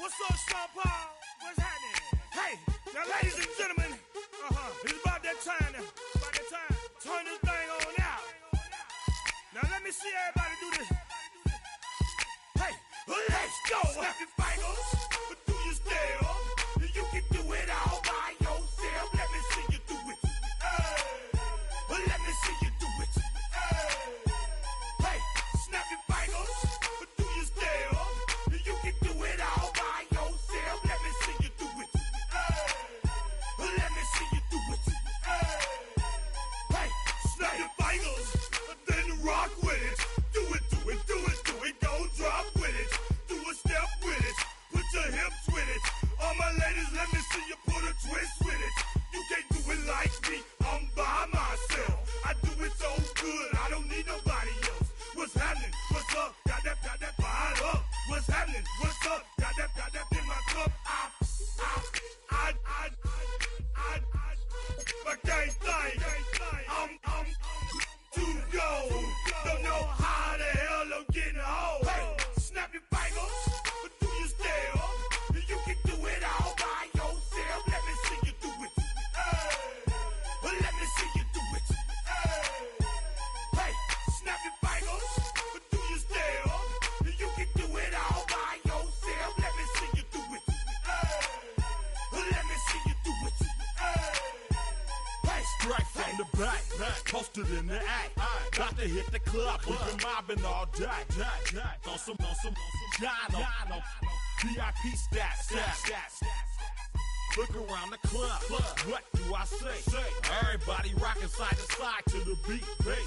What's up, Sean Paul? What's happening? Hey, now, ladies and gentlemen, it's about that time. Turn this thing on out. Now, let me see everybody do this. Hey, let's go. Snap your fingers, but do you still? You can do it all by yourself. Let me see you do it. Let me see you do it. Hey, snap your fingers, but do you still? You can do it all by yourself. Let me see you do it. Let me see you do it. Hey, snap your fingers, then rock with it. Do it, do it, do it, do it. Don't drop with it. Do a step with it. Put your hips with it. All my ladies, let me see you put a twist with it. You can't do it like me. I'm by myself. I do it so good. I don't need nobody else. What's happening? What's up? Got that fired up. What's happening? What's up? Got that in my cup. I can't think. I'm too go. Don't know how the hell I'm getting home. Hey, snap your fingers, but do you still? You can do it all by yourself. Let me see you do it. Let me see you do it. Hey, snap your fingers, but do you still? You can do it all by yourself. Let me see you do it. Let me see you do it. Hey, Straight from the back, posted in the act. Got to hit the club, we've been mobbing all day. On some Jono, VIP stats. Look around the club, what do I say? Everybody rocking side to side to the beat.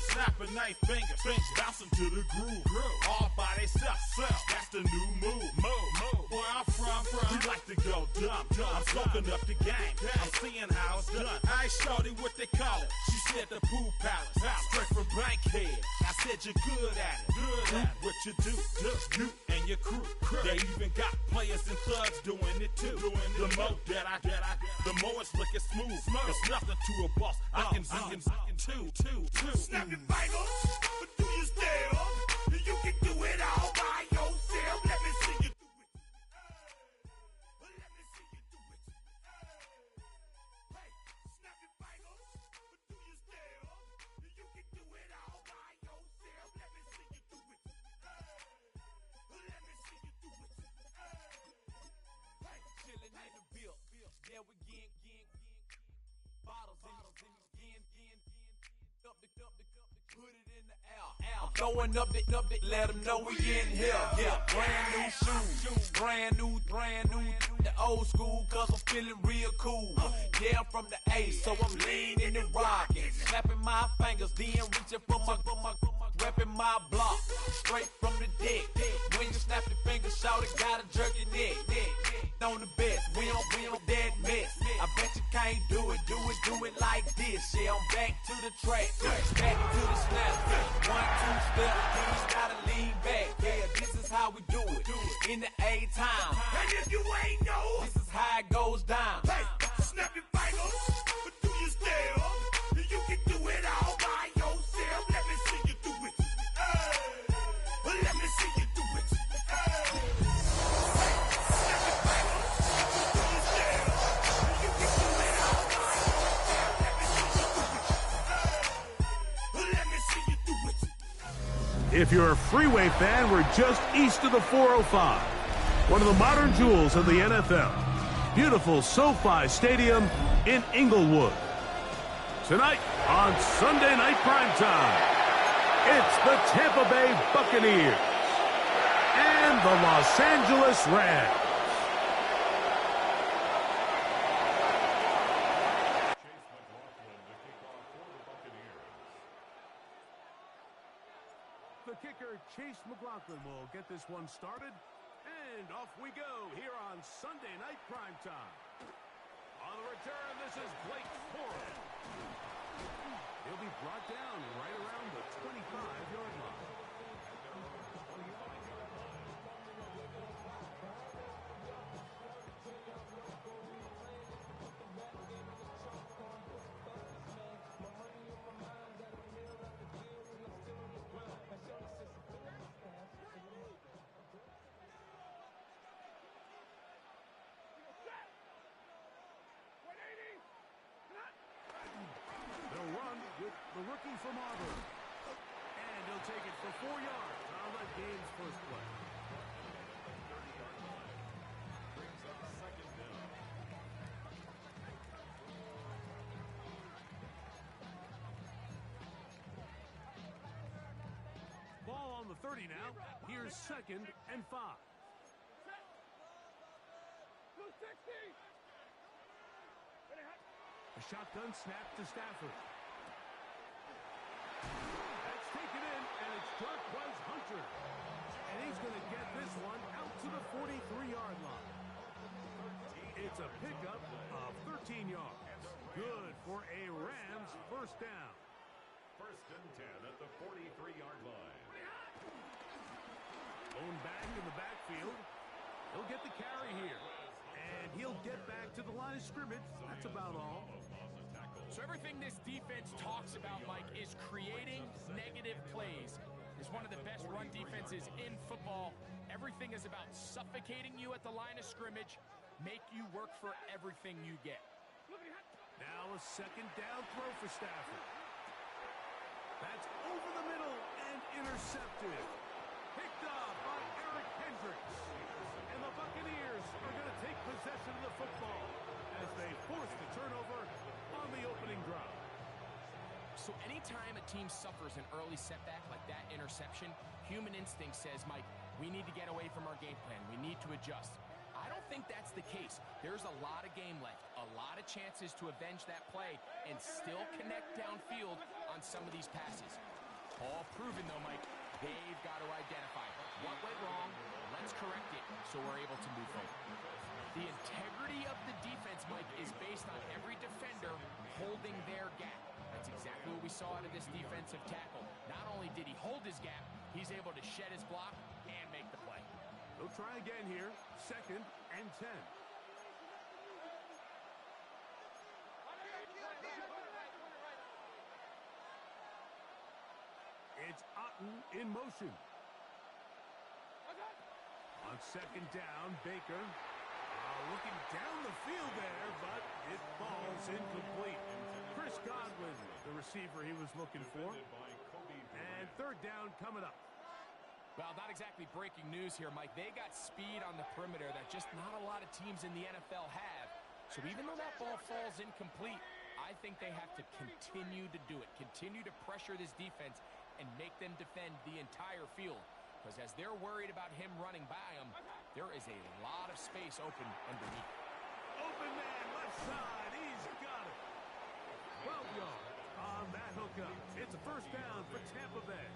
Snapping their fingers, bouncing to the groove. All by themselves, that's the new move. Where I'm from, we like to go dumb. I'm soaking up the game, I'm seeing how it's done. I ain't shorty what they call it. She said the pool palace, straight from Bankhead. I said you're good at it. Do what you do, you and your crew. They even got players and thugs doing it too. The more the more it's looking smooth. It's nothing to a boss. I can two. snap your fingers, but do you still? You can do it all by yourself. Let me see you do it. Let me see you do it. Hey, snap your fingers, but do you still? You can do it all by yourself. Let me see you do it. Let me see you do it. Hey, Chillin' in the bill. Yeah, we again. Bottles in up the put it in the air. I'm throwing up the, let them know we in here. Yeah, brand new shoes, brand new. The old school, cause I'm feeling real cool. Yeah, I'm from the A, so I'm leaning and rocking. Snapping my fingers, then reaching for my repping my block. Straight from the deck. When you snap your fingers, shout it, gotta jerk your neck. On the best, we don't dead mess. I bet you can't do it like this. Yeah, I'm back to the track, back to the snap. 1, 2 step, then you gotta lean back. Yeah, this is how we do it. In the A time. and if you ain't know, This is how it goes down. hey, snap your fingers, but do you still? You can do it all by yourself. Let me see you do it. Let me see you do it. Snap your fingers, but do you still? You can do it all by yourself. Let me see you do it. Let me see you do it. If you're a Freeway fan, we're just east of the 405. One of the modern jewels of the NFL. Beautiful SoFi Stadium in Inglewood. Tonight on Sunday Night Primetime, it's the Tampa Bay Buccaneers and the Los Angeles Rams. The kicker, Chase McLaughlin, will get this one started. And off we go here on Sunday Night Primetime. On the return, this is Blake Foran. He'll be brought down right around the 25-yard line. from Auburn. And he'll take it for 4 yards on the game's first play. 30-yard line. Brings up second down. Ball on the 30 now. Here's 2nd and 5. A shotgun snap to Stafford. That's taken in, and it's Jarquez Hunter. And he's going to get this one out to the 43-yard line. It's a pickup of 13 yards. Good for a Rams first down. 1st and 10 at the 43-yard line. Lone back in the backfield. He'll get the carry here. And he'll get back to the line of scrimmage. That's about all. So everything this defense talks about, Mike, is creating negative plays. It's one of the best run defenses in football. Everything is about suffocating you at the line of scrimmage, make you work for everything you get. Now a 2nd down throw for Stafford. That's over the middle and intercepted. Picked off by Eric Hendricks. And the Buccaneers are going to take possession of the football as they force the turnover on the opening drive. So anytime a team suffers an early setback like that interception, human instinct says, Mike, we need to get away from our game plan. We need to adjust. I don't think that's the case. There's a lot of game left, a lot of chances to avenge that play and still connect downfield on some of these passes. All proven, though, Mike, they've got to identify what went wrong, let's correct it so we're able to move forward. The integrity of the defense, Mike, is based on every defender holding their gap. That's exactly what we saw out of this defensive tackle. Not only did he hold his gap, he's able to shed his block and make the play. They'll try again here. 2nd and 10. It's Otten in motion. On 2nd down, Baker looking down the field there, but it falls incomplete. Chris Godwin, the receiver he was looking for. And 3rd down coming up. Well, not exactly breaking news here, Mike. They got speed on the perimeter that just not a lot of teams in the NFL have. So even though that ball falls incomplete, I think they have to continue to do it. Continue to pressure this defense and make them defend the entire field. Because as they're worried about him running by them, there is a lot of space open underneath. Open man, left side. He's got it. 12 yards on that hookup. It's a first down for Tampa Bay.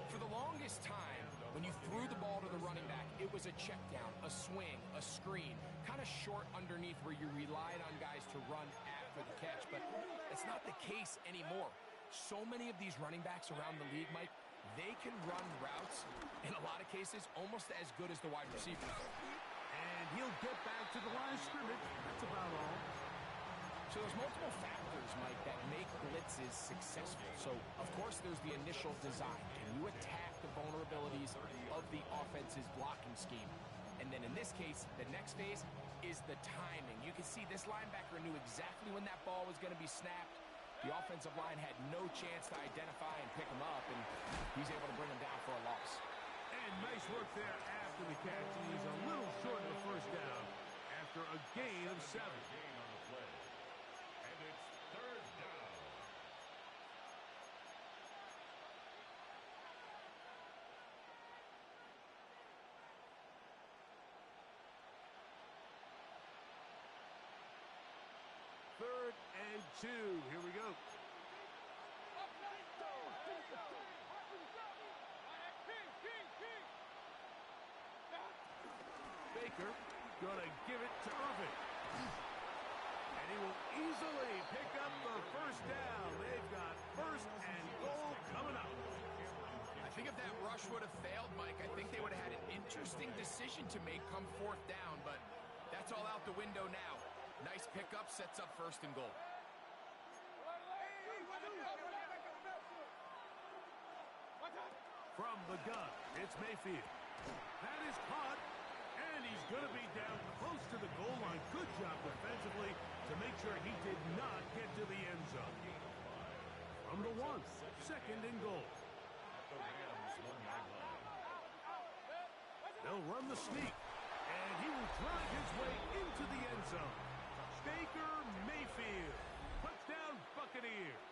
For the longest time, when you threw the ball to the running back, it was a check down, a swing, a screen, kind of short underneath where you relied on guys to run after the catch. But that's not the case anymore. So many of these running backs around the league, Mike, they can run routes, in a lot of cases, almost as good as the wide receivers. And he'll get back to the line of scrimmage. That's about all. So there's multiple factors, Mike, that make blitzes successful. So, of course, there's the initial design. Can you attack the vulnerabilities of the offense's blocking scheme? And then in this case, the next phase is the timing. You can see this linebacker knew exactly when that ball was going to be snapped. The offensive line had no chance to identify and pick him up, and he's able to bring him down for a loss. And nice work there after the catch. He's a little short of the first down after a gain of 7. And it's 3rd down. Third and 2. Here we go. Baker gonna give it to Irving. And he will easily pick up the first down. They've got 1st and goal coming up. I think if that rush would have failed, Mike, I think they would have had an interesting decision to make come 4th down, but that's all out the window now. Nice pickup, sets up 1st and goal. From the gun, it's Mayfield. That is caught, and he's going to be down close to the goal line. Good job defensively to make sure he did not get to the end zone. from the 1, 2nd and goal. They'll run the sneak, and he will drive his way into the end zone. Baker Mayfield, touchdown Buccaneers.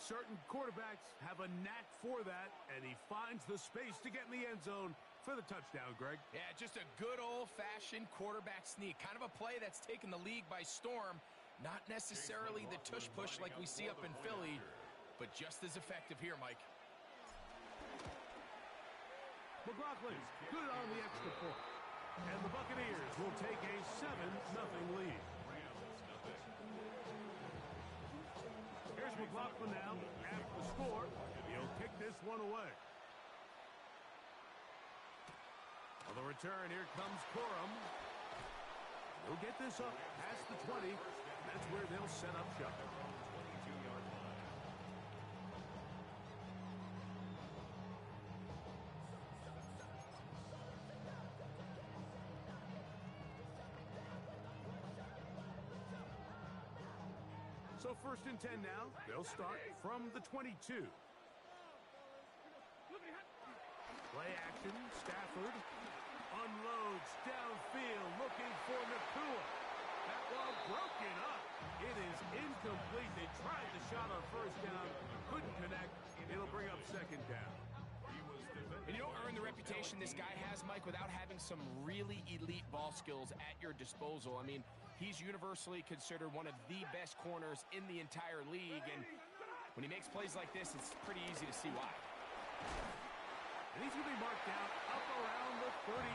Certain quarterbacks have a knack for that, and he finds the space to get in the end zone for the touchdown, Greg. Yeah, just a good old-fashioned quarterback sneak. Kind of a play that's taken the league by storm. Not necessarily the tush-push like we see up in Philly, but just as effective here, Mike. McLaughlin, good on the extra point. And the Buccaneers will take a 7-0 lead. Here's McLaughlin now after the score. He'll kick this one away. On the return, here comes Corum. He'll get this up past the 20. That's where they'll set up shop. So 1st and 10 now. They'll start from the 22. Play action. Stafford unloads downfield looking for Nakua. That ball broken up. It is incomplete. They tried the shot on 1st down. Couldn't connect. It'll bring up 2nd down. And you don't earn the reputation this guy has, Mike, without having some really elite ball skills at your disposal. I mean, he's universally considered one of the best corners in the entire league, and when he makes plays like this, it's pretty easy to see why. And he's going to be marked down up around the 33.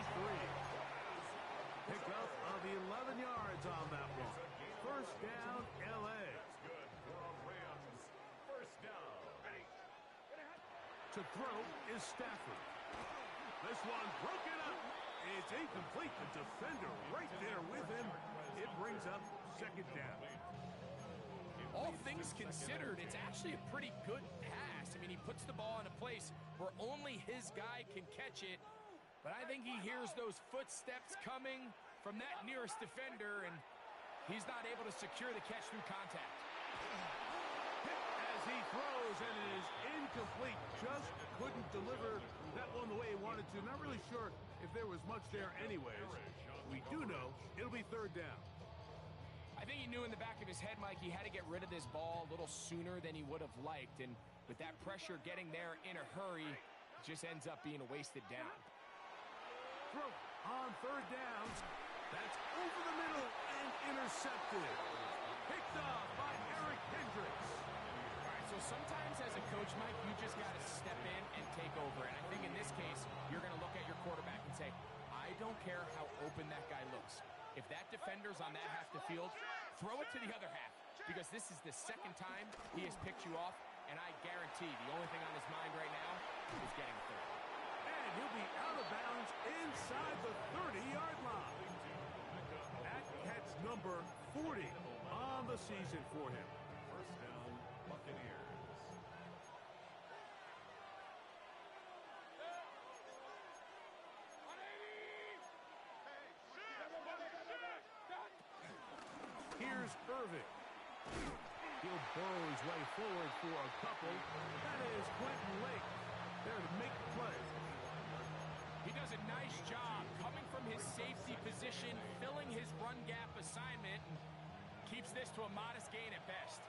Pickup of 11 yards on that one. 1st down, L.A. To throw is Stafford. This one broken up. It's incomplete. The defender right there with him. It brings up 2nd down. All things considered, it's actually a pretty good pass. I mean, he puts the ball in a place where only his guy can catch it. But I think he hears those footsteps coming from that nearest defender, and he's not able to secure the catch through contact. As he throws, and it is incomplete. Just couldn't deliver that one the way he wanted to. Not really sure if there was much there anyways. We do know it'll be 3rd down. I think he knew in the back of his head, Mike, he had to get rid of this ball a little sooner than he would have liked. And with that pressure getting there in a hurry, it just ends up being a wasted down. Throw on 3rd down. That's over the middle and intercepted. Picked off by Eric Hendricks. So sometimes as a coach, Mike, you just got to step in and take over. And I think in this case, you're going to look at your quarterback and say, I don't care how open that guy looks. If that defender's on that half the field, throw it to the other half. Because this is the 2nd time he has picked you off. And I guarantee the only thing on his mind right now is getting a 3rd. And he'll be out of bounds inside the 30-yard line. That catch number 40 on the season for him. 1st down, Buccaneers. Here's Irving. He'll burrow his way forward for a couple. That is Quentin Lake there to make the play. He does a nice job coming from his safety position, filling his run gap assignment, and keeps this to a modest gain at best.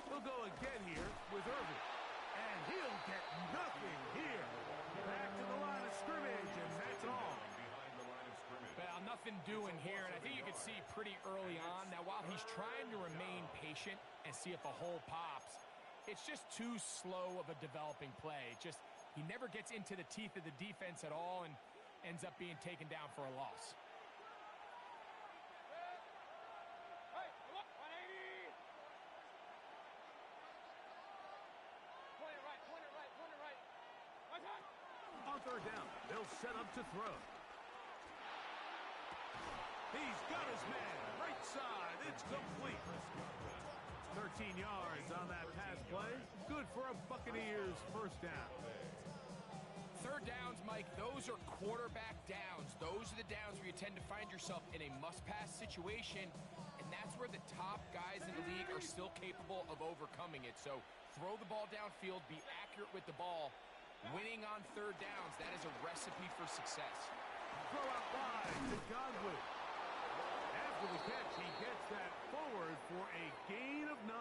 He'll go again here with Irving. And he'll get nothing here. Back to the line of scrimmage, and that's all. Well, nothing doing here, and I think you can see pretty early on. Now, while he's trying to remain patient and see if a hole pops, it's just too slow of a developing play. He never gets into the teeth of the defense at all and ends up being taken down for a loss. On 3rd down, they'll set up to throw. He's got his man, right side, it's complete. 13 yards on that pass play. Good for a Buccaneers first down. Third downs, Mike, those are quarterback downs. Those are the downs where you tend to find yourself in a must-pass situation, and that's where the top guys in the league are still capable of overcoming it. So throw the ball downfield, be accurate with the ball. Winning on third downs, that is a recipe for success. Throw out wide to Godwin. After the catch, he gets that forward for a gain of 9.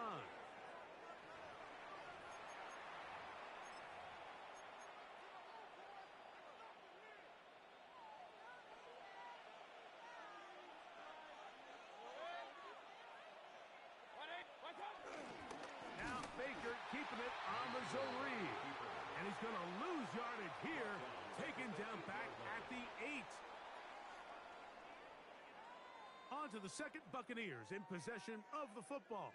Now Baker keeping it on the zone read. And he's going to lose yardage here, taken down back at the 8. On to the second Buccaneers in possession of the football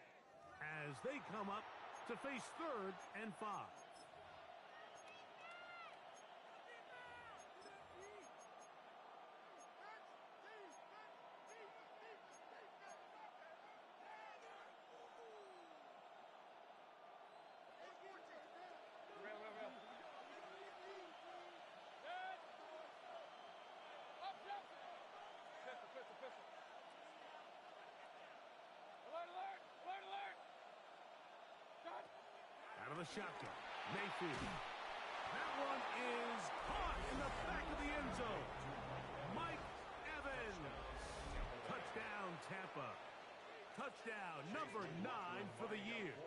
as they come up to face 3rd and 5. Out of the shotgun, Mayfield. That one is caught in the back of the end zone. Mike Evans. Touchdown, Tampa. Touchdown, number 9 for the year.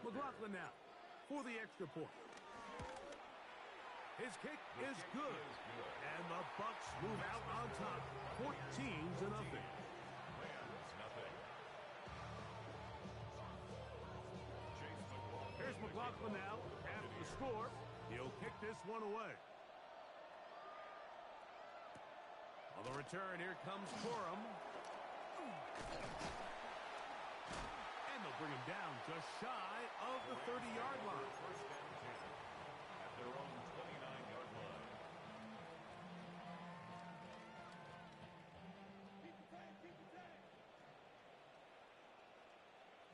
McLaughlin now for the extra point. His kick is good. And the Bucs move out on top, 14-0. Here's McLaughlin now after the score. He'll kick this one away. On the return, here comes Corum. And they'll bring him down just shy of the 30-yard line. At their own 29-yard line.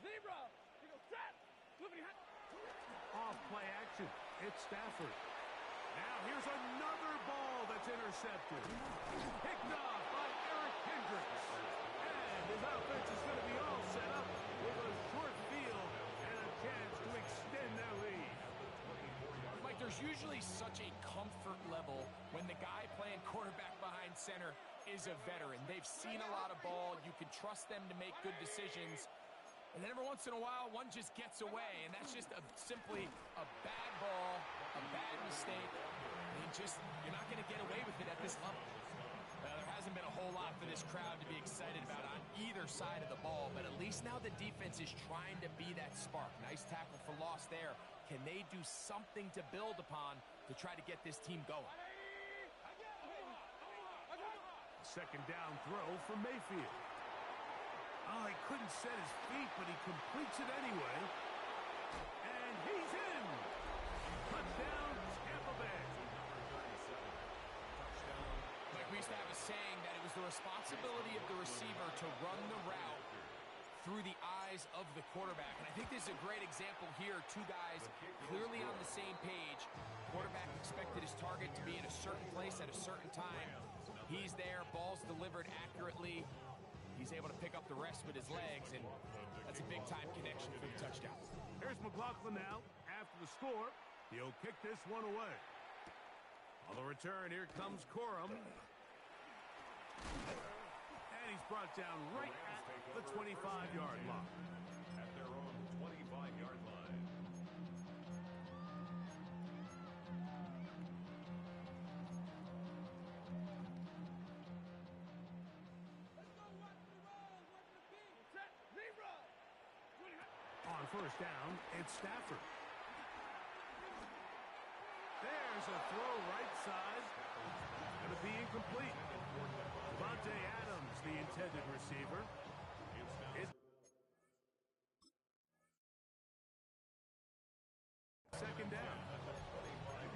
Zebra! Set! Off play action. It's Stafford. Now here's another ball that's intercepted. Picked off by Eric Hendricks. And his offense is going to be all set up with a short field and a chance to extend their lead. Mike, there's usually such a comfort level when the guy playing quarterback behind center is a veteran. They've seen a lot of ball. You can trust them to make good decisions. And then every once in a while, one just gets away, and that's just simply a bad ball, a bad mistake. And you're not going to get away with it at this level. Well, there hasn't been a whole lot for this crowd to be excited about on either side of the ball, but at least now the defense is trying to be that spark. Nice tackle for loss there. Can they do something to build upon to try to get this team going? Second down throw for Mayfield. Oh, he couldn't set his feet, but he completes it anyway. And he's in. Touchdown, Tampa Bay. Like we used to have a saying that it was the responsibility of the receiver to run the route through the eyes of the quarterback. And I think this is a great example here. Two guys clearly on the same page. Quarterback expected his target to be in a certain place at a certain time. He's there, ball's delivered accurately. He's able to pick up the rest with his legs, and that's a big-time connection for the touchdown. Here's McLaughlin now. After the score, he'll kick this one away. On the return, here comes Corum. And he's brought down right at the 25-yard line. At their own 25-yard line. On first down, it's Stafford. There's a throw right side. Going to be incomplete. Devontae Adams, the intended receiver. Second down.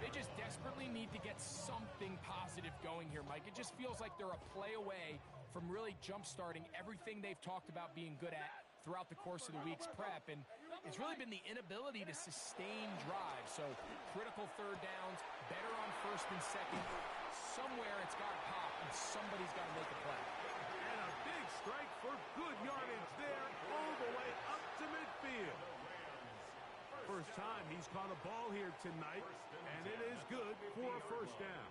They just desperately need to get something positive going here, Mike. It just feels like they're a play away from really jump-starting everything they've talked about being good at throughout the course of the week's prep, and it's really been the inability to sustain drives. So critical third downs, better on first and second. Somewhere it's got to pop, and somebody's got to make a play. And a big strike for good yardage there all the way up to midfield. First time he's caught a ball here tonight, and it is good for a first down.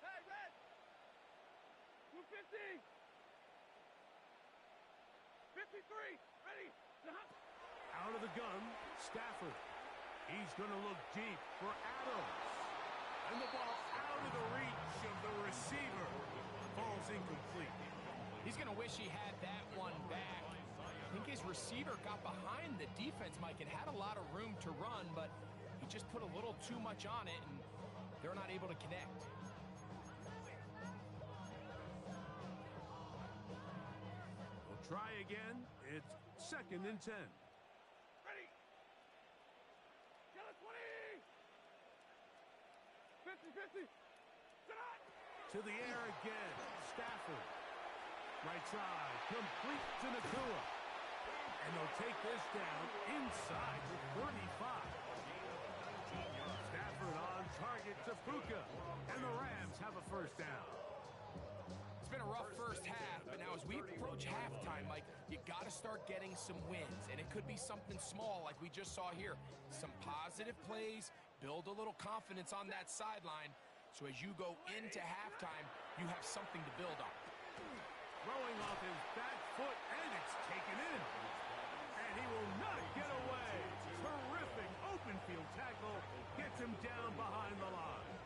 Hey, Red! 250! 53! Ready! Out of the gun, Stafford. He's going to look deep for Adams. And the ball out of the reach of the receiver. Falls incomplete. He's going to wish he had that one back. I think his receiver got behind the defense, Mike, and had a lot of room to run, but he just put a little too much on it, and they're not able to connect. We'll try again. It's 2nd and 10. Ready! Get it, 20! 50-50! To the air again. Stafford. Right side. Complete to Nakua. And they'll take this down inside the 35. Stafford on target to Puka. And the Rams have a first down. It's been a rough first half, but now as we approach halftime, Mike, you got to start getting some wins, and it could be something small like we just saw here. Some positive plays, build a little confidence on that sideline, so as you go into halftime, you have something to build on. Throwing off his back foot, and it's taken in. And he will not get away. Terrific open field tackle. Gets him down behind the line.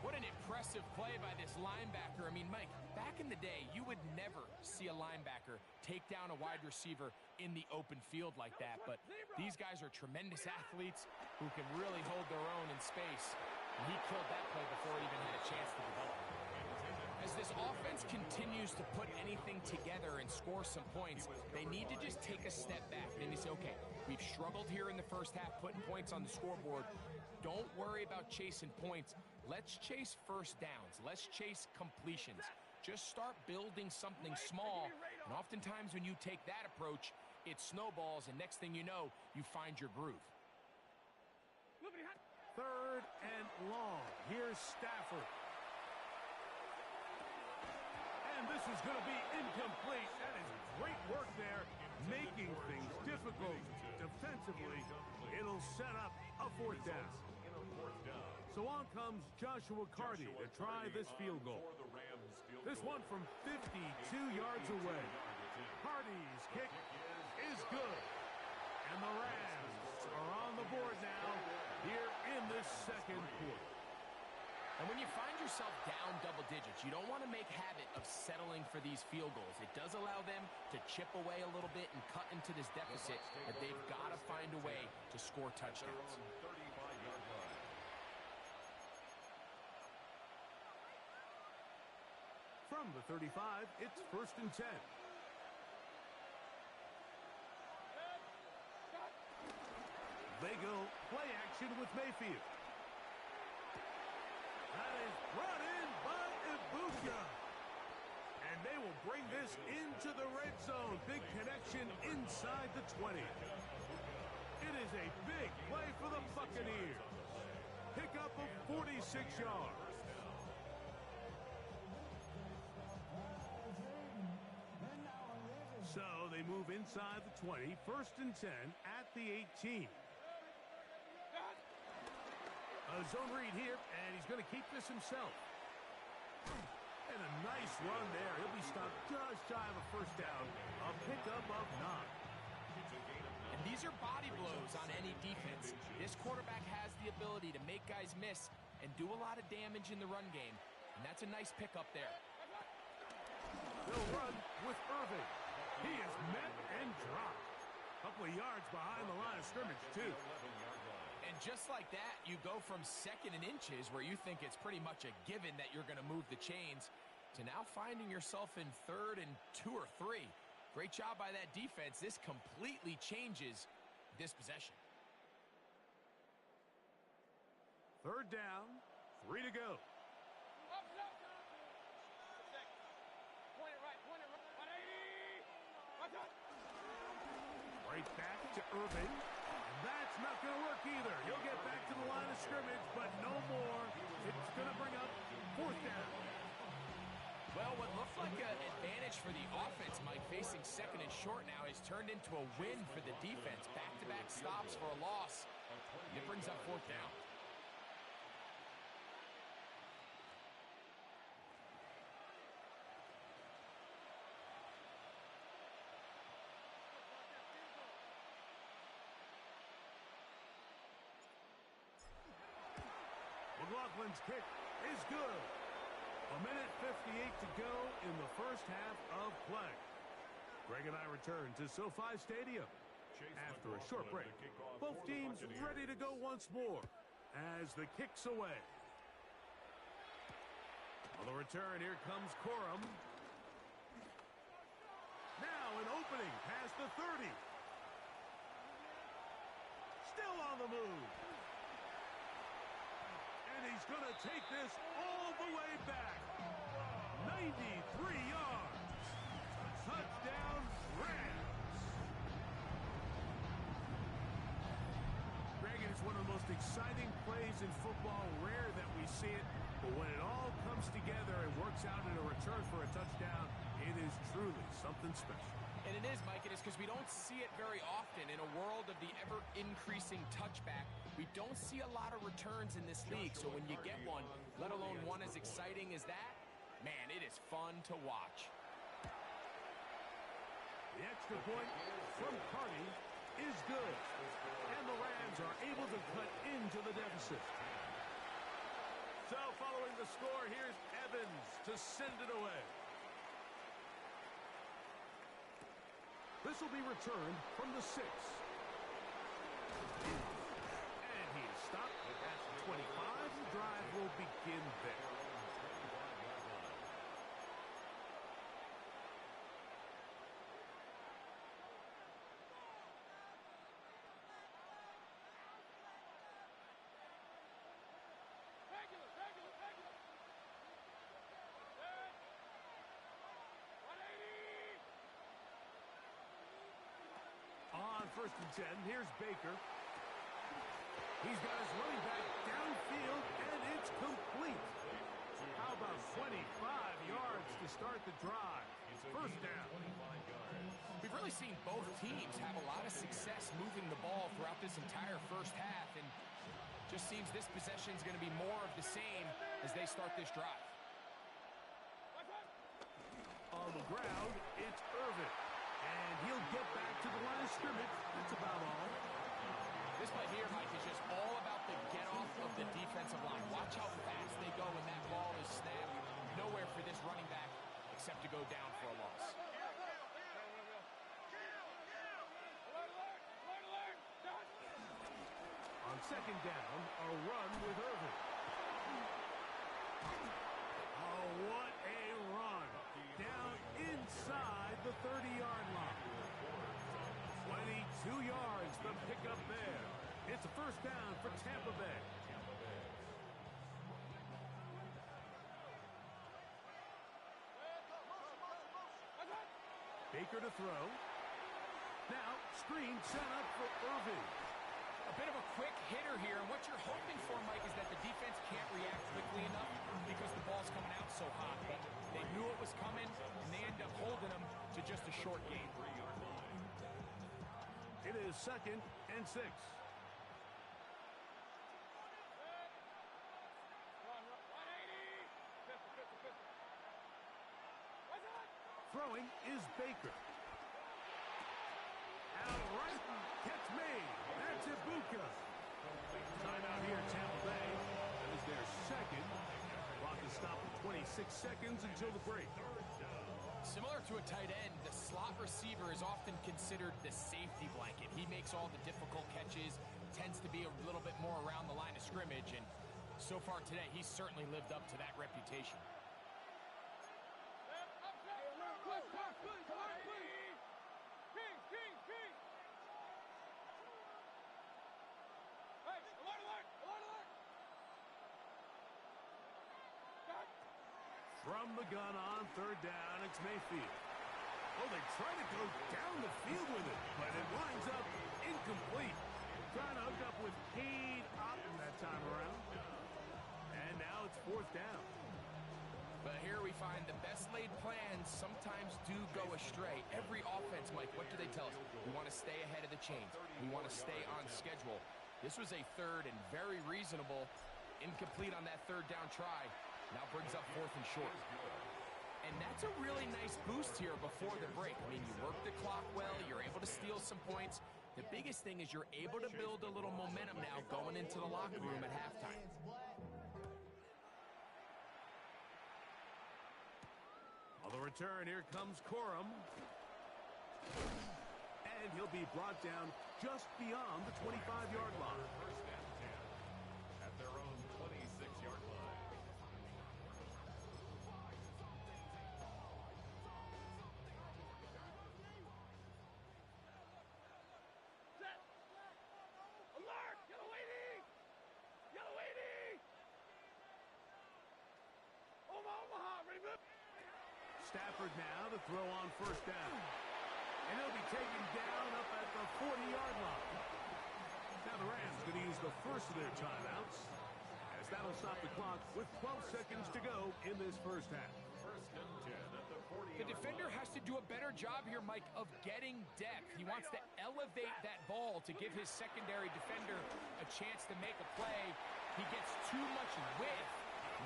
What an impressive play by this linebacker. I mean, Mike, back in the day, you would never see a linebacker take down a wide receiver in the open field like that. But these guys are tremendous athletes who can really hold their own in space. And he killed that play before it even had a chance to develop. As this offense continues to put anything together and score some points, they need to just take a step back. And they say, okay, we've struggled here in the first half putting points on the scoreboard. Don't worry about chasing points. Let's chase first downs. Let's chase completions. Just start building something small. And oftentimes when you take that approach, it snowballs, and next thing you know, you find your groove. 3rd and long. Here's Stafford. And this is going to be incomplete. That is great work there, making things difficult defensively. It'll set up a 4th down. So on comes Joshua Carty to try this field goal. This one from 52 yards away. Carty's kick is good. And the Rams are on the board now here in this 2nd quarter. And when you find yourself down double digits, you don't want to make habit of settling for these field goals. It does allow them to chip away a little bit and cut into this deficit, but they've got to find a way to score touchdowns. From the 35, it's 1st and 10. They go play action with Mayfield. That is brought in by Ibuka. And they will bring this into the red zone. Big connection inside the 20. It is a big play for the Buccaneers. Pickup of 46 yards. So they move inside the 20. 1st and 10 at the 18. A zone read here, and he's going to keep this himself. And a nice run there. He'll be stopped just shy of a first down. A pickup of 9. And these are body blows on any defense. This quarterback has the ability to make guys miss and do a lot of damage in the run game. And that's a nice pickup there. They'll run with Irving. He is met and dropped. A couple of yards behind the line of scrimmage, too. And just like that, you go from 2nd and inches, where you think it's pretty much a given that you're going to move the chains, to now finding yourself in 3rd and 2 or 3. Great job by that defense. This completely changes this possession. Third down, 3 to go. Right back to Irvin. That's not going to work either. He'll get back to the line of scrimmage, but no more. It's going to bring up fourth down. Well, what looked like an advantage for the offense, Mike, facing second and short now, has turned into a win for the defense. Back-to-back stops for a loss. It brings up fourth down. McLaughlin's kick is good. 1:58 to go in the first half of play. Greg and I return to SoFi Stadium after a short break. Both teams ready to go once more as the kick's away. On the return, here comes Corum. Now an opening past the 30. Still on the move. And he's going to take this all the way back. 93 yards. Touchdown, Rams. Greg, it is one of the most exciting plays in football. Rare that we see it, but when it all comes together and works out in a return for a touchdown, it is truly something special. And it is, Mike. It is because we don't see it very often. In a world of the ever-increasing touchback, we don't see a lot of returns in this league. So when you get one, let alone one as exciting as that, man, it is fun to watch. The extra point from Carney is good. And the Rams are able to cut into the deficit. So following the score, here's Evans to send it away. This will be returned from the 6. And he is stopped at the 25. The drive will begin there. On 1st and 10, here's Baker. He's got his running back downfield, and it's complete. How about 25 yards to start the drive? First down. We've really seen both teams have a lot of success moving the ball throughout this entire first half, and just seems this possession is going to be more of the same as they start this drive. On the ground, it's Irvin. And he'll get back to the line of scrimmage. That's about all. This play here, Mike, is just all about the get-off of the defensive line. Watch how fast they go when that ball is snapped. Nowhere for this running back except to go down for a loss. On second down, a run with Irvin. Oh, what a run. Down inside the 30-yard line. 22 yards, the pickup there. It's a first down for Tampa Bay. Baker to throw. Now, screen set up for Irvin. A bit of a quick hitter here, and what you're hoping for, Mike, is that the defense can't react quickly enough because the ball's coming out so hot. But they knew it was coming, and they end up holding them to just a short gain. It is 2nd and 6. Throwing is Baker. Out right, catch made. That's Ibuka. Timeout here, Tampa Bay. That is their second. Clock is stopped at 26 seconds until the break. Similar to a tight end, the slot receiver is often considered the safety blanket. He makes all the difficult catches, tends to be a little bit more around the line of scrimmage, and so far today, he's certainly lived up to that reputation. From the gun on third down, it's Mayfield. Oh, they try to go down the field with it, but it winds up incomplete. Trying to hook up with Cade Otton that time around. And now it's fourth down. But here we find the best laid plans sometimes do go astray. Every offense, Mike, what do they tell us? We want to stay ahead of the chains. We want to stay on schedule. This was a third and very reasonable. Incomplete on that third down try. Now brings up fourth and short. And that's a really nice boost here before the break. I mean, you work the clock well. You're able to steal some points. The biggest thing is you're able to build a little momentum now going into the locker room at halftime. On the return, here comes Corum. And he'll be brought down just beyond the 25-yard line. First and 10 at their own 26-yard line. Stafford now to throw on first down. And he'll be taken down up at the 40-yard line. Now the Rams going to use the first of their timeouts, as that'll stop the clock with 12 seconds to go in this first half. First and 10 at the 40. The defender has to do a better job here, Mike, of getting depth. He wants to elevate that ball to give his secondary defender a chance to make a play. He gets too much width,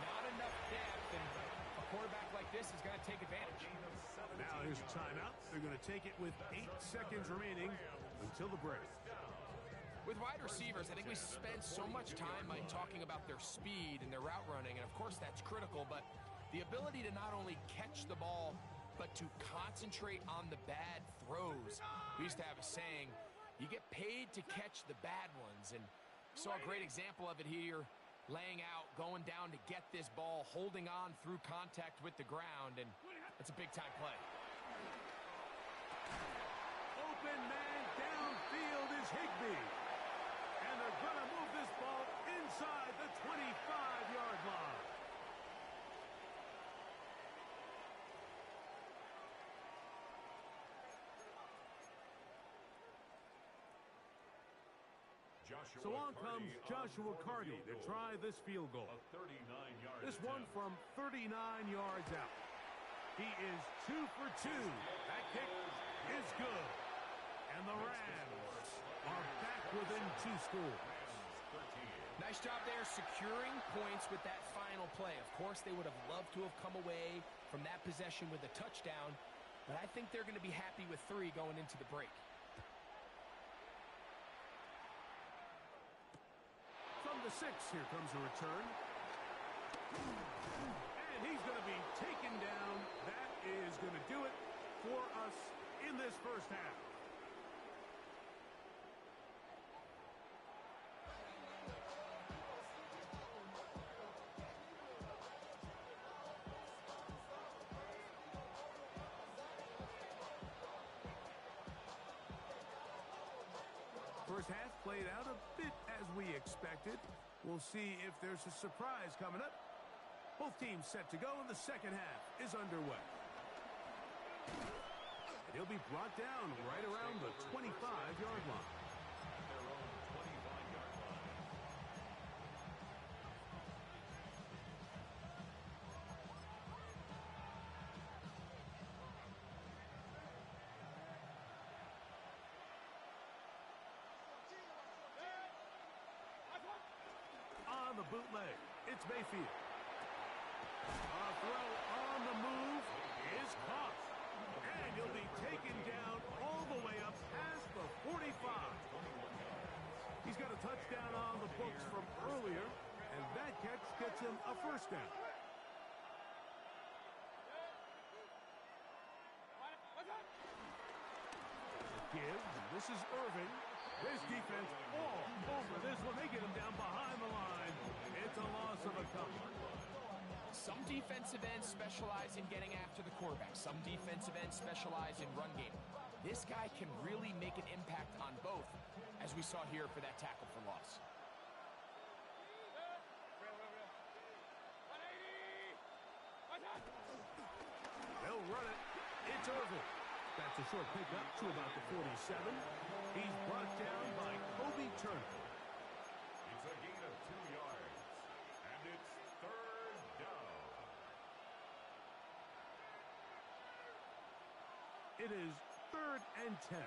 not enough depth, and a quarterback like this is going to take advantage. Now here's a timeout. They're going to take it with 8 seconds remaining until the break. With wide receivers, I think we spend so much time, Mike, talking about their speed and their route running, and of course that's critical, but the ability to not only catch the ball, but to concentrate on the bad throws. We used to have a saying, you get paid to catch the bad ones, and saw a great example of it here, laying out, going down to get this ball, holding on through contact with the ground, and it's a big-time play. Open man downfield is Higbee. And they're going to move this ball inside the 25-yard line. So on comes Joshua Carty to try this field goal. This one from 39 yards out. He is 2 for 2. That kick is good. And the Rams are back within 2 scores. Nice job there securing points with that final play. Of course, they would have loved to have come away from that possession with a touchdown, but I think they're going to be happy with 3 going into the break. From the 6, here comes a return. And he's going to be taken down. That is going to do it for us in this first half. First half played out a bit as we expected. We'll see if there's a surprise coming up. Both teams set to go, and the second half is underway. And he'll be brought down right around the 25-yard line. On the bootleg, it's Mayfield. A throw on the move is caught. And he'll be taken down all the way up past the 45. He's got a touchdown on the books from earlier, and that catch gets him a first down. Give. This is Irving. This defense all over this one. They get him down behind the line. It's a loss of a couple. Some defensive ends specialize in getting after the quarterback. Some defensive ends specialize in run game. This guy can really make an impact on both, as we saw here for that tackle for loss. It's over. That's a short pickup to about the 47. He's brought down by Kobe Turner. It's a gain of 2 yards, and it's third down. It is 3rd and 10.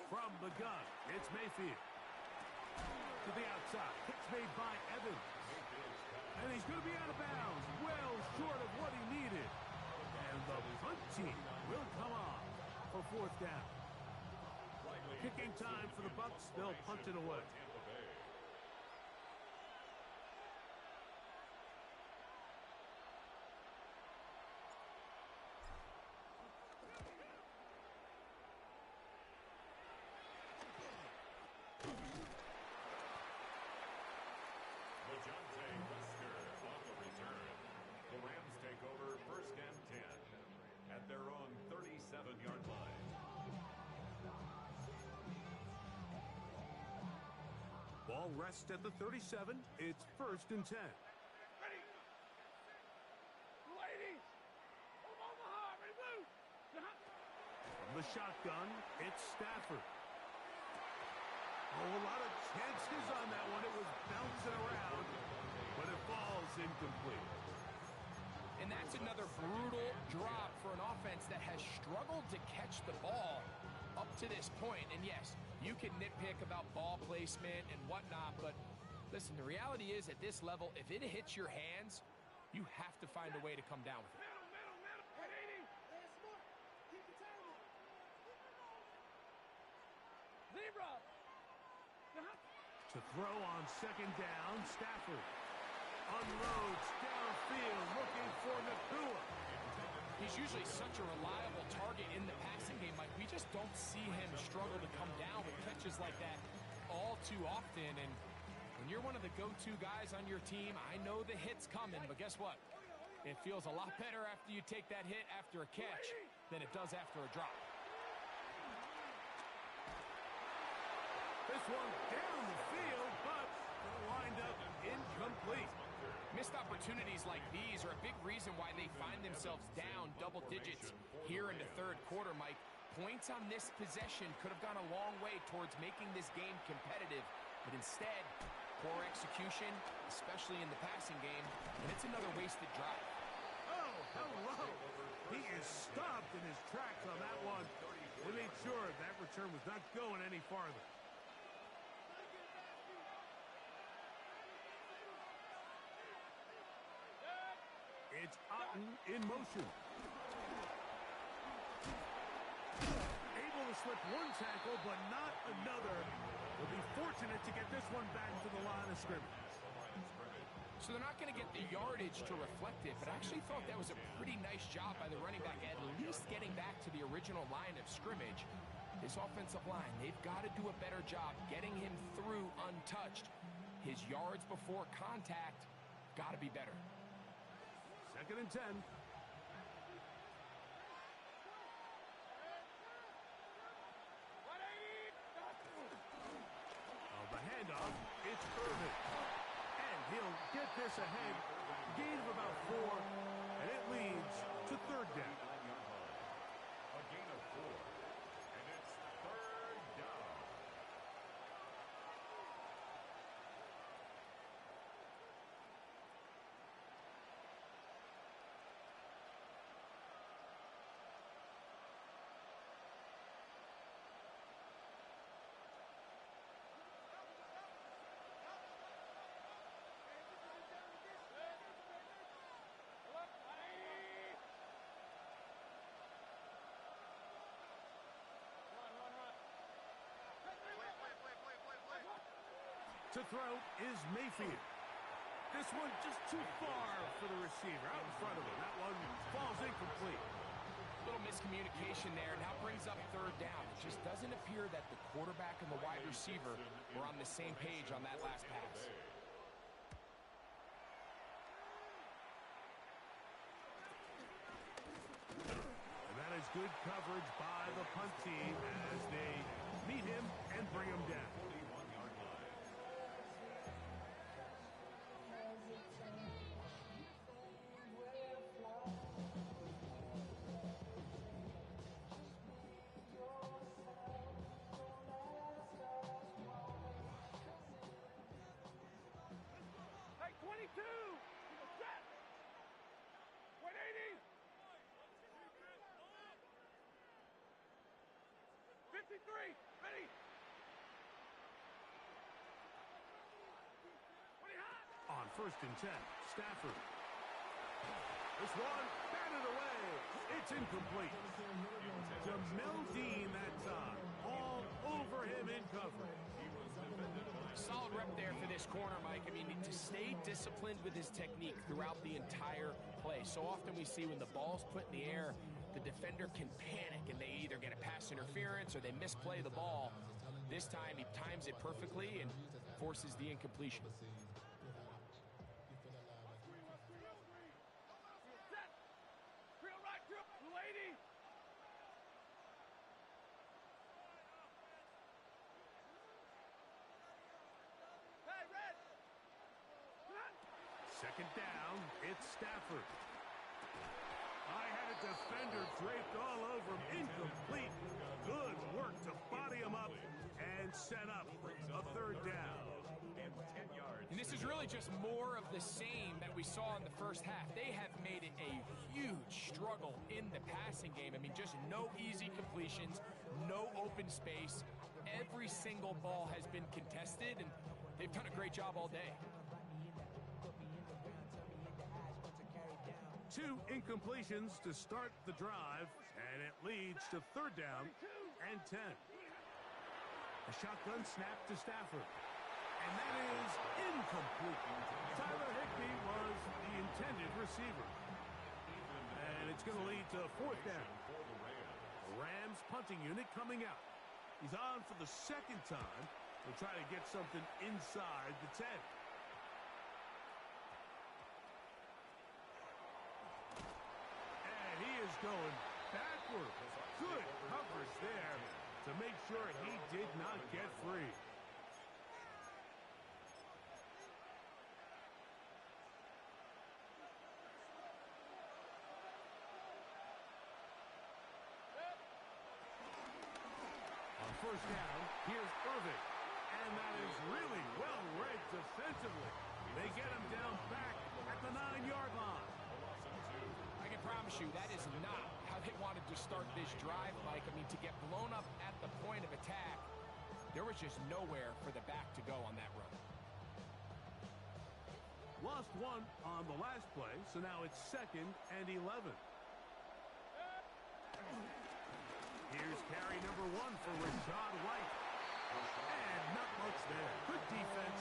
From the gun, it's Mayfield. To the outside, it's made by Evans. And he's going to be out of bounds, well short of what he needed. And the punt team will come on for 4th down. Kicking time for the Bucs. They'll punt it away. The Rams take over 1st and 10 at their own 37-yard line. Ball rests at the 37. It's 1st and 10. Ready? Ladies! From Omaha, ready to move! From the shotgun, it's Stafford. Oh, a lot of chances on that one. It was bouncing around, but it falls incomplete. And that's another brutal drop for an offense that has struggled to catch the ball up to this point. And yes, you can nitpick about ball placement and whatnot, but listen, the reality is at this level, if it hits your hands, you have to find a way to come down with it. Zebra! To throw on 2nd down, Stafford unloads downfield looking for Nakua. He's usually such a reliable target in the passing game, Mike. We just don't see him struggle to come down with catches like that all too often. And when you're one of the go-to guys on your team, I know the hit's coming, but guess what? It feels a lot better after you take that hit after a catch than it does after a drop. This one down the field, but lined up incomplete. Missed opportunities like these are a big reason why they find themselves down double digits here in the 3rd quarter, Mike. Points on this possession could have gone a long way towards making this game competitive, but instead, poor execution, especially in the passing game, and it's another wasted drive. Oh, hello. He is stopped in his tracks on that one. We made sure that return was not going any farther. It's Otten in motion. Able to slip one tackle, but not another. Will be fortunate to get this one back to the line of scrimmage. So they're not going to get the yardage to reflect it, but I actually thought that was a pretty nice job by the running back, at least getting back to the original line of scrimmage. This offensive line, they've got to do a better job getting him through untouched. His yards before contact got to be better. 2nd and 10. On the handoff, it's Irvin. And he'll get this ahead. Gain of about 4, and it leads to 3rd down. A gain of 4, and it's 3rd down. To throw is Mayfield. This one just too far for the receiver. Out in front of him. That one falls incomplete. Little miscommunication there. Now brings up 3rd down. It just doesn't appear that the quarterback and the wide receiver were on the same page on that last pass. And that is good Good coverage by the punt team as they meet him and bring him down. Hey, 22! Set! 180! 53! Ready! 20 hot! On 1st and 10, Stafford. This one, batted away. It's incomplete. Jamel Dean that time. All over him in coverage. Solid rep there for this corner, Mike. I mean, to stay disciplined with his technique throughout the entire play. So often we see when the ball's put in the air, the defender can panic and they either get a pass interference or they misplay the ball. This time he times it perfectly and forces the incompletion. Set! Real right, 280! Hey, red! Second down, it's Stafford. I had a defender draped all over him. Incomplete. Good work to body him up and set up a 3rd down. And this is really just more of the same that we saw in the first half. They have made it a huge struggle in the passing game. I mean, just no easy completions, no open space. Every single ball has been contested, and they've done a great job all day. 2 incompletions to start the drive, and it leads to 3rd down and 10. A shotgun snap to Stafford. And that is incomplete. Tyler Higbee was the intended receiver. And it's going to lead to 4th down. The Rams punting unit coming out. He's on for the 2nd time. They'll try to get something inside the 10. And he is going backward. Good coverage there to make sure he did not get free. On 1st down, here's Irving. And that is really well read defensively. They get him down back at the 9-yard line. I can promise you that is not how they wanted to start this drive, Mike. I mean, to get blown up at the point of attack, there was just nowhere for the back to go on that run. Lost 1 on the last play, so now it's 2nd and 11. Here's carry number 1 for Rashad White. And not much there. Good defense,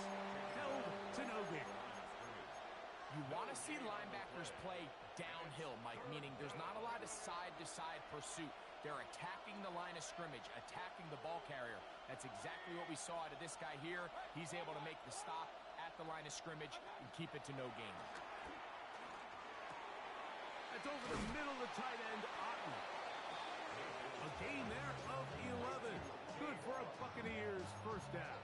held to no gain. You want to see linebackers play downhill, Mike, meaning there's not a lot of side-to-side pursuit. They're attacking the line of scrimmage, attacking the ball carrier. That's exactly what we saw out of this guy here. He's able to make the stop at the line of scrimmage and keep it to no gain. That's over the middle of the tight end, Otten. A gain there of 11. Good for a Buccaneers 1st down.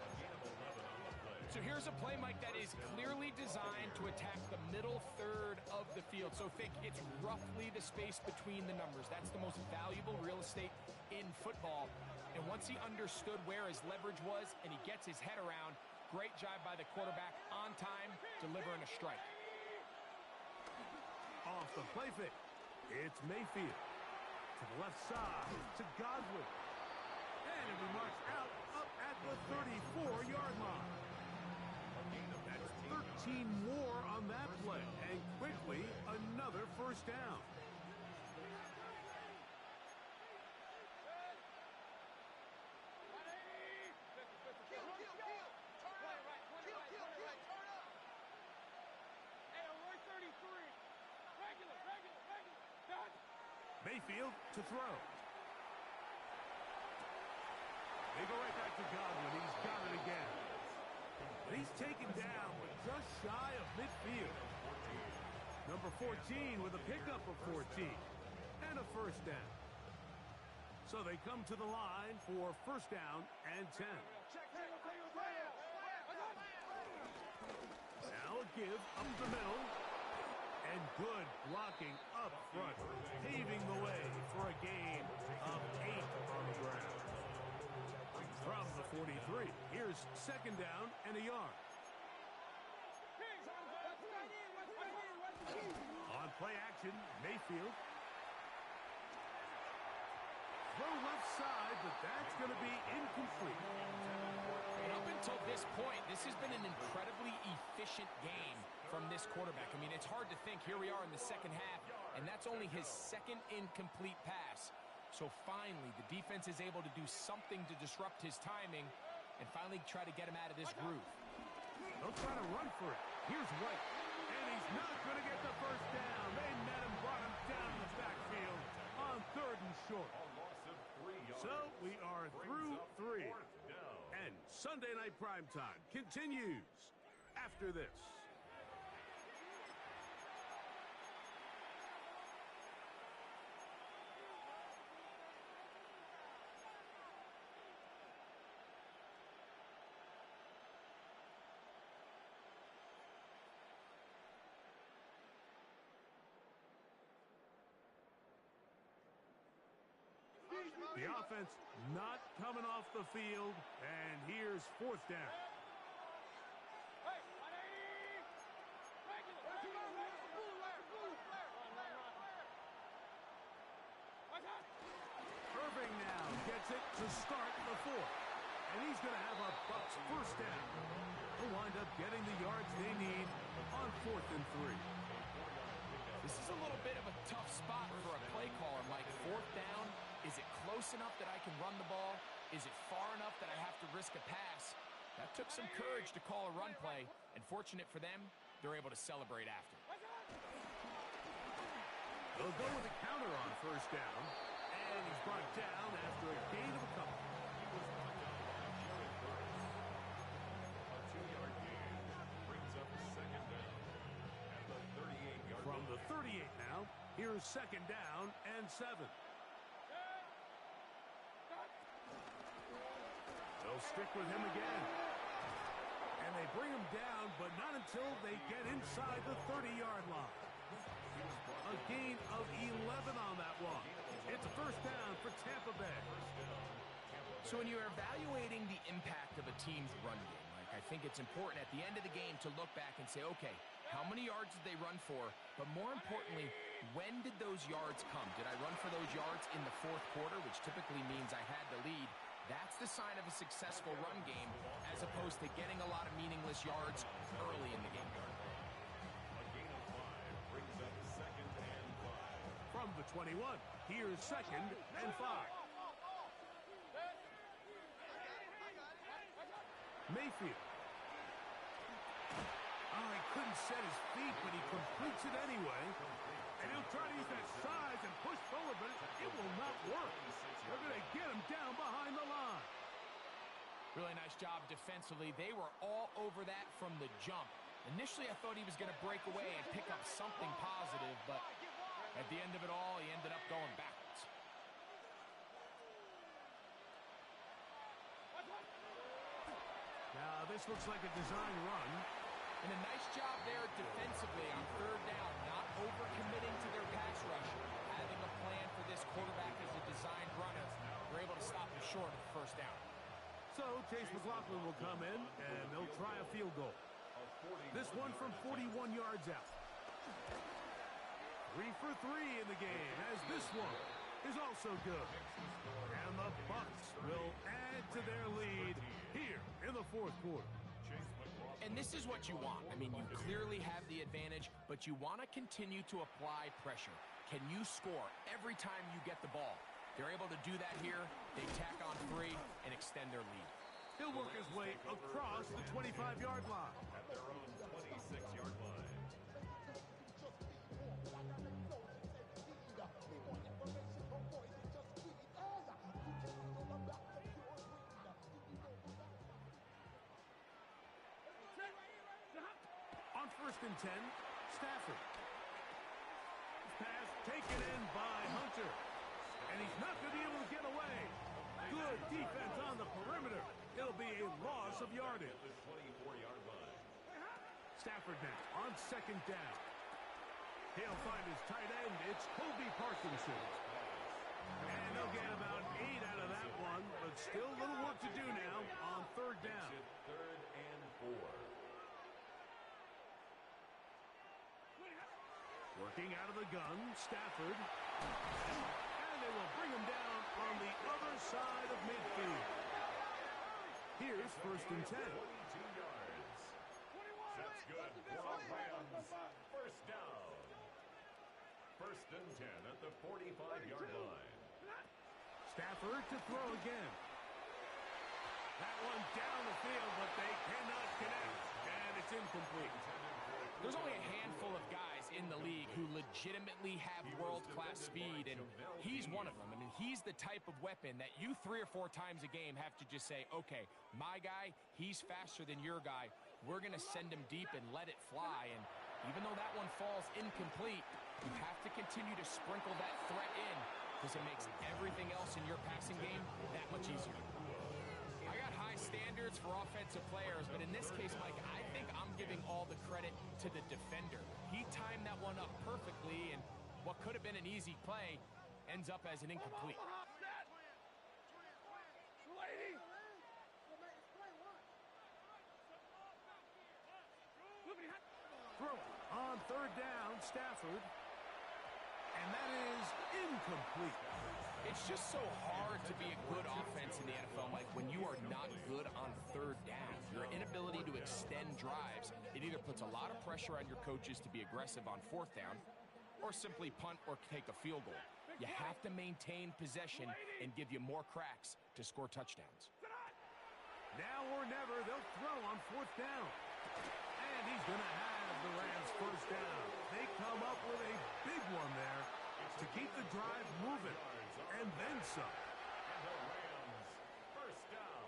So here's a play, Mike, that is clearly designed to attack the middle 3rd of the field. So think it's roughly the space between the numbers. That's the most valuable real estate in football. And once he understood where his leverage was and he gets his head around, great job by the quarterback on time, delivering a strike. Off the play fake, it's Mayfield. To the left side, to Godwin. And he marks out up at the 34-yard line. That's 13 more on that play, and quickly another 1st down. Mayfield to throw. They go right back to Godwin. He's got it again. And he's taken down with just shy of midfield. Number 14 with a pickup of 14. And a 1st down. So they come to the line for first down and 10. Now a give up the middle. And good blocking up front, paving the way for a gain of 8 on the ground. From the 43, here's second down and a yard. On play action, Mayfield. Throw left side, but that's going to be incomplete. And up until this point, this has been an incredibly efficient game from this quarterback. I mean, it's hard to think. Here we are in the second half, and that's only his second incomplete pass. So finally, the defense is able to do something to disrupt his timing and finally try to get him out of this groove. They'll try to run for it. Here's White. And he's not going to get the first down. They met him, brought him down in the backfield on 3rd and short. So we are through 3. And Sunday Night Primetime continues after this. The offense not coming off the field, and here's 4th down. Irving now gets it to start the 4th, and he's going to have a Bucs first down. They'll wind up getting the yards they need on 4th and 3. This is a little bit of a tough spot for a play caller, Mike. 4th down. Is it close enough that I can run the ball? Is it far enough that I have to risk a pass? That took some courage to call a run play, and fortunate for them, they're able to celebrate after. They'll go with a counter on first down, and he's brought down after a gain of a couple. A 2-yard gain brings up second down at the 38-yard line. From the 38 now, here's second down and 7. They'll stick with him again. And they bring him down, but not until they get inside the 30-yard line. A gain of 11 on that one. It's a first down for Tampa Bay. So when you're evaluating the impact of a team's run game, Mike, I think it's important at the end of the game to look back and say, okay, how many yards did they run for? But more importantly, when did those yards come? Did I run for those yards in the 4th quarter, which typically means I had the lead? That's the sign of a successful run game, as opposed to getting a lot of meaningless yards early in the game. A gain of 5 brings up second and 5. From the 21, here's second and 5. Mayfield. Oh, he couldn't set his feet, but he completes it anyway. And he'll try to use that size and push forward, but it will not work. They're going to get him down behind the line. Really nice job defensively. They were all over that from the jump. Initially, I thought he was going to break away and pick up something positive, but at the end of it all, he ended up going backwards. Now, this looks like a design run. And a nice job there defensively on 3rd down, not overcommitting to their pass rush, having a plan for this quarterback as a designed runner. They're able to stop him short of the first down. So Chase McLaughlin will come in, and they'll try a field goal. This one from 41 yards out. 3 for 3 in the game, as this one is also good. And the Bucs will add to their lead here in the 4th quarter. And this is what you want. I mean, you clearly have the advantage, but you want to continue to apply pressure. Can you score every time you get the ball? They're able to do that here. They tack on 3 and extend their lead. He'll work his way across the 25-yard line. At their own 26-yard line. On 1st and 10, Stafford. Pass taken in by Hunter. And he's not going to be able to get away. Good defense on the perimeter. It'll be a loss of yardage. The 24-yard line. Stafford now on second down. He'll find his tight end. It's Kobe Parkinson. And they'll get about 8 out of that one, but still a little work to do now on third down. Third and 4. Working out of the gun, Stafford. And they will bring him down on the other side of midfield. Here's first and 10. 22 yards. That's good for the Rams. First down. First and 10 at the 45-yard line. Stafford to throw again. That one down the field, but they cannot connect. And it's incomplete. There's only a handful of guys in the league who legitimately have world-class speed, and he's one of them. I mean, he's the type of weapon that you 3 or 4 times a game have to just say, okay, my guy, he's faster than your guy. We're going to send him deep and let it fly. And even though that one falls incomplete, you have to continue to sprinkle that threat in because it makes everything else in your passing game that much easier. I got high standards for offensive players, but in this case, Mike, I think I'm giving all the credit to the defender. He timed that one up perfectly, and what could have been an easy play ends up as an incomplete. Throw on third down, Stafford. And that is incomplete. It's just so hard to be a good offense in the NFL, Mike, when you are not good on third down. Your inability to extend drives, it either puts a lot of pressure on your coaches to be aggressive on fourth down or simply punt or take a field goal. You have to maintain possession and give you more cracks to score touchdowns. Now or never, they'll throw on fourth down. And he's going to have the Rams first down. They come up with a big one there to keep the drive moving. And then some. And the Rams first down.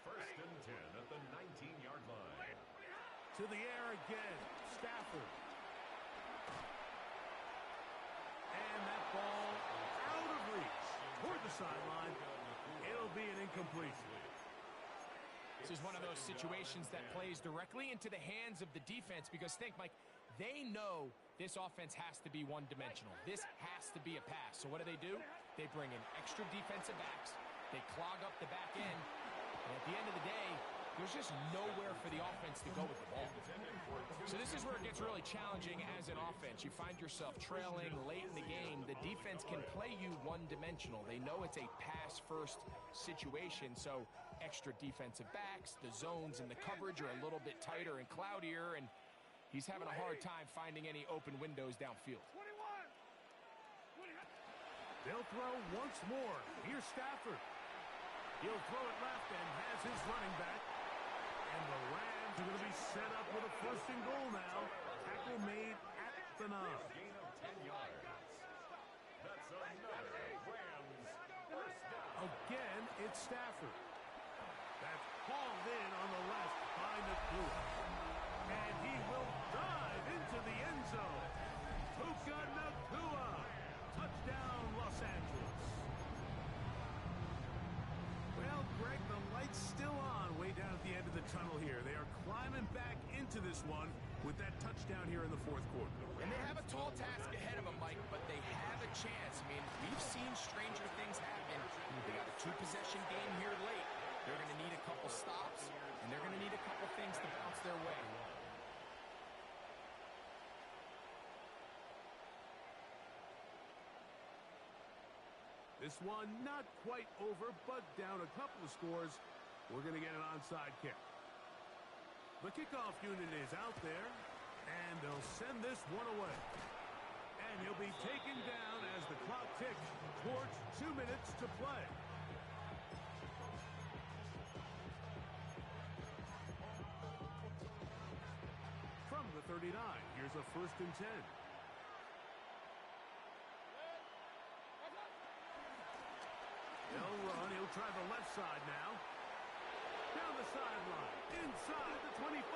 First and 10 at the 19-yard line. To the air again. Stafford. And that ball out of reach. Toward the sideline. It'll be an incompletion. This is one of those situations that plays directly into the hands of the defense because think, Mike, they know this offense has to be one-dimensional. This has to be a pass. So what do? They bring in extra defensive backs. They clog up the back end. And at the end of the day, there's just nowhere for the offense to go with the ball. So this is where it gets really challenging as an offense. You find yourself trailing late in the game. The defense can play you one-dimensional. They know it's a pass-first situation, so extra defensive backs, the zones and the coverage are a little bit tighter and cloudier, and he's having a hard time finding any open windows downfield. They'll throw once more. Here's Stafford. He'll throw it left and has his running back. And the Rams are going to be set up with a first and goal now. Tackle made at the 9. Gain of 10 yards. That's another Rams first down. Again, it's Stafford. That's hauled in on the left by Nakua. And he will dive into the end zone. Puka Nakua. Touchdown, Los Angeles. Well, Greg, the light's still on way down at the end of the tunnel here. They are climbing back into this one with that touchdown here in the fourth quarter. And they have a tall task ahead of them, Mike, but they have a chance. I mean, we've seen stranger things happen. They got a 2-possession game here late. They're going to need a couple stops, and they're going to need a couple things to bounce their way. This one not quite over, but down a couple of scores. We're going to get an onside kick. The kickoff unit is out there, and they'll send this one away. And he'll be taken down as the clock ticks towards 2 minutes to play. From the 39, here's a first and 10. He'll run. He'll try the left side now. Down the sideline. Inside the 25.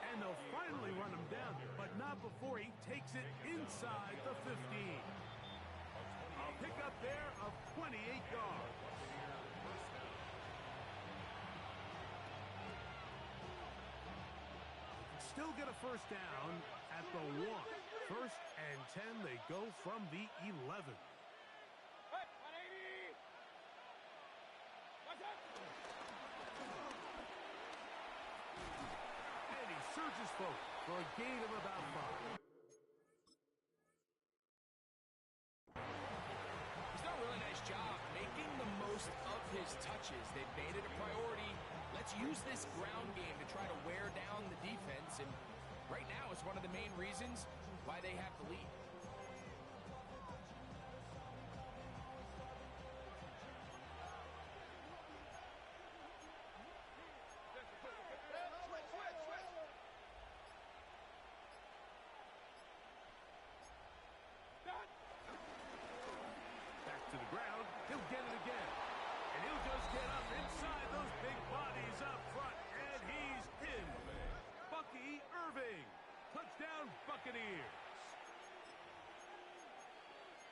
And they'll finally run him down, but not before he takes it inside the 15. pickup there of 28 yards. Still get a first down at the 1. 1st and 10, they go from the 11. And he surges forward for a gain of about 5. He's done a really nice job making the most of his touches. They've made it a priority. Let's use this ground game to try to wear down the defense, and right now it's one of the main reasons why they have the lead. Back to the ground. He'll get it again. And he'll just get up inside those big bodies up front. And he's in. Bucky Irving. Touchdown, Buccaneers.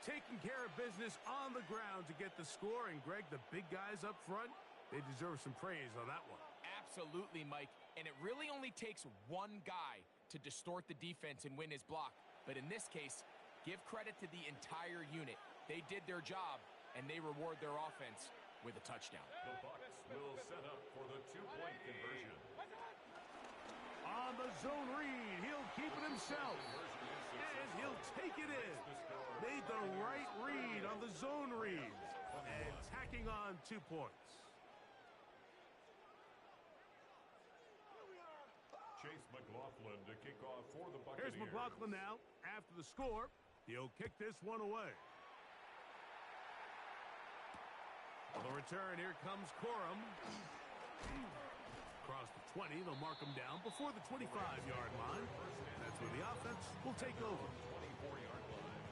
Taking care of business on the ground to get the score. And, Greg, the big guys up front, they deserve some praise on that one. Absolutely, Mike. And it really only takes one guy to distort the defense and win his block. But in this case, give credit to the entire unit. They did their job, and they reward their offense with a touchdown. The Bucs will set up for the two-point conversion. On the zone read, he'll keep it himself. And he'll take it in. Made the right read on the zone read. And tacking on 2 points. Chase McLaughlin to kick off for the Buccaneers. Here's McLaughlin now. After the score, he'll kick this one away. On the return, here comes Corum. Across the 20, they'll mark him down before the 25-yard line. That's where the offense will take over. 24-yard line.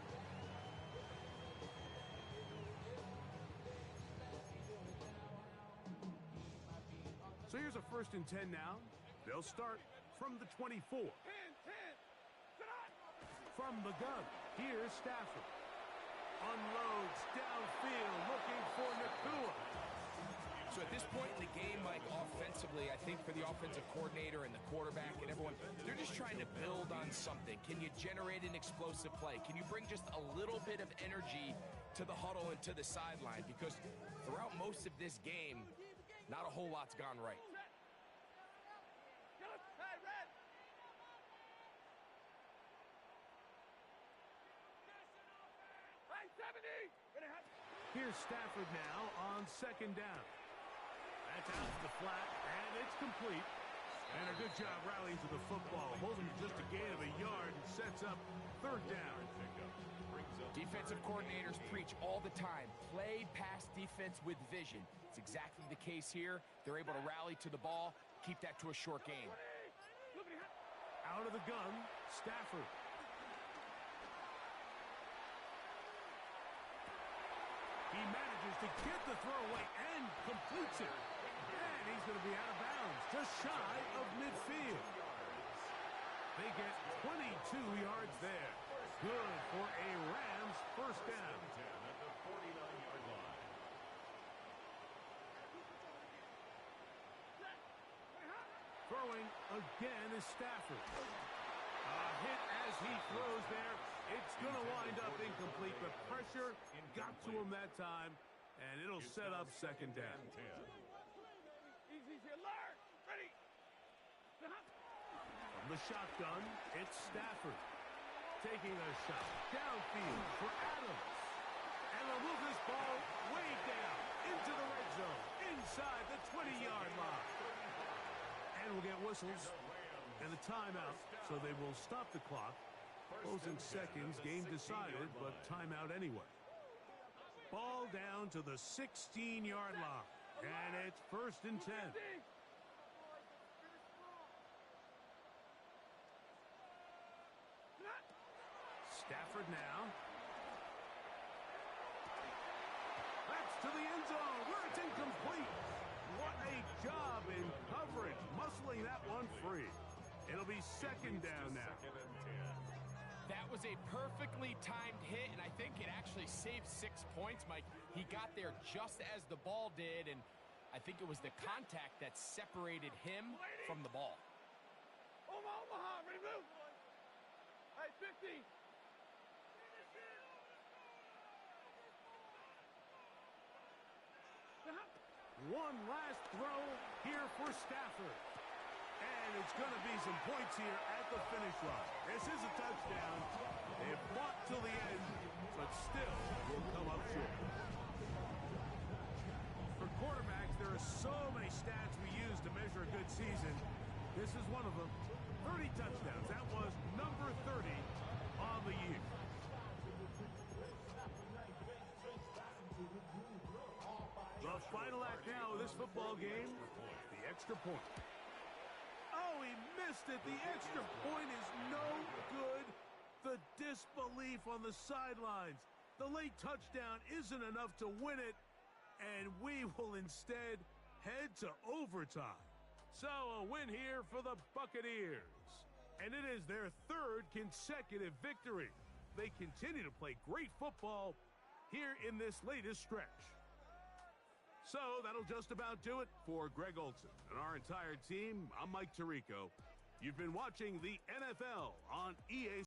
So here's a 1st and 10 now. They'll start from the 24. From the gun, here's Stafford. Unloads downfield, looking for Nakua. So at this point in the game, Mike, offensively, I think for the offensive coordinator and the quarterback and everyone, they're just trying to build on something. Can you generate an explosive play? Can you bring just a little bit of energy to the huddle and to the sideline? Because throughout most of this game, not a whole lot's gone right. Here's Stafford now on 2nd down. That's out to the flat, and it's complete. And a good job rallying to the football. Holding just a gain of a yard and sets up 3rd down. Defensive coordinators preach all the time. Play pass defense with vision. It's exactly the case here. They're able to rally to the ball, keep that to a short game. Out of the gun, Stafford. He manages to get the throw away and completes it. And he's going to be out of bounds, just shy of midfield. They get 22 yards there. Good for a Rams 1st down. At the 49-yard line. Throwing again is Stafford. A hit as he throws there. It's going to wind up incomplete, but pressure got to him that time, and it'll set up 2nd down. From the shotgun, it's Stafford. Taking a shot downfield for Adams. And they'll move this ball way down into the red zone, inside the 20-yard line. And we'll get whistles and a timeout, so they will stop the clock. Closing seconds, game decided, but timeout anyway. Ball down to the 16-yard line, and it's 1st and 10. Stafford now. That's to the end zone, where it's incomplete. What a job in coverage, muscling that one free. It'll be 2nd down now. 2nd and 10. That was a perfectly timed hit, and I think it actually saved 6 points, Mike. He got there just as the ball did, and I think it was the contact that separated him from the ball. Omaha, ready, blue. Hey, 50. One last throw here for Stafford. And it's going to be some points here at the finish line. This is a touchdown. They have fought till the end, but still will come up short. For quarterbacks, there are so many stats we use to measure a good season. This is one of them. 30 touchdowns. That was number 30 on the year. The final act now of this football game, the extra point. Oh, he missed it. The extra point is no good. The disbelief on the sidelines. The late touchdown isn't enough to win it, and we will instead head to overtime. So a win here for the Buccaneers. And it is their third consecutive victory. They continue to play great football here in this latest stretch. So that'll just about do it for Greg Olson and our entire team. I'm Mike Tirico. You've been watching the NFL on EA